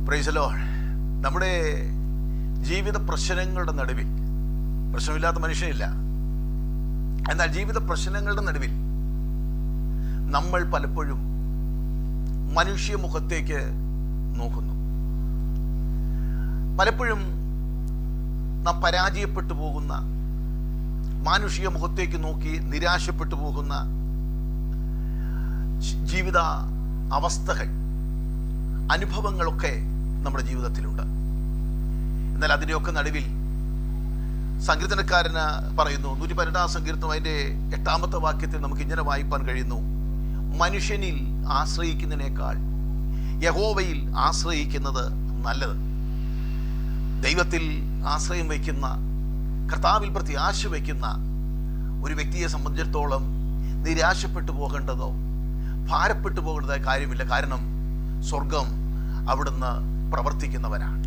Praise the Lord. നമ്മുടെ ജീവിത പ്രശ്നങ്ങളുടെ നടുവിൽ, പ്രശ്നമില്ലാത്ത മനുഷ്യനില്ല, എന്നാൽ ജീവിത പ്രശ്നങ്ങളുടെ നടുവിൽ നമ്മൾ പലപ്പോഴും മനുഷ്യ മുഖത്തേക്ക് നോക്കുന്നു. പലപ്പോഴും നാം പരാജയപ്പെട്ടു പോകുന്ന, മാനുഷിക മുഖത്തേക്ക് നോക്കി നിരാശപ്പെട്ടു പോകുന്ന ജീവിത അവസ്ഥകൾ, അനുഭവങ്ങളൊക്കെ നമ്മുടെ ജീവിതത്തിലുണ്ട്. എന്നാൽ അതിൻ്റെയൊക്കെ നടുവിൽ സങ്കീർത്തനക്കാരന് പറയുന്നു, 112 സങ്കീർത്തനം അതിൻ്റെ 8-ാമത്തെ വാക്യത്തിൽ നമുക്ക് ഇങ്ങനെ വായിപ്പാൻ കഴിയുന്നു: മനുഷ്യനിൽ ആശ്രയിക്കുന്നതിനേക്കാൾ യഹോവയിൽ ആശ്രയിക്കുന്നത് നല്ലത്. ദൈവത്തിൽ ആശ്രയം വയ്ക്കുന്ന, കർത്താവിൽ പ്രത്യാശ വയ്ക്കുന്ന ഒരു വ്യക്തിയെ സംബന്ധിച്ചിടത്തോളം നിരാശപ്പെട്ടു പോകേണ്ടതോ ഭാരപ്പെട്ടു പോകേണ്ടതായ കാര്യമില്ല. കാരണം സ്വർഗം അവിടുന്ന് പ്രവർത്തിക്കുന്നവനാണ്.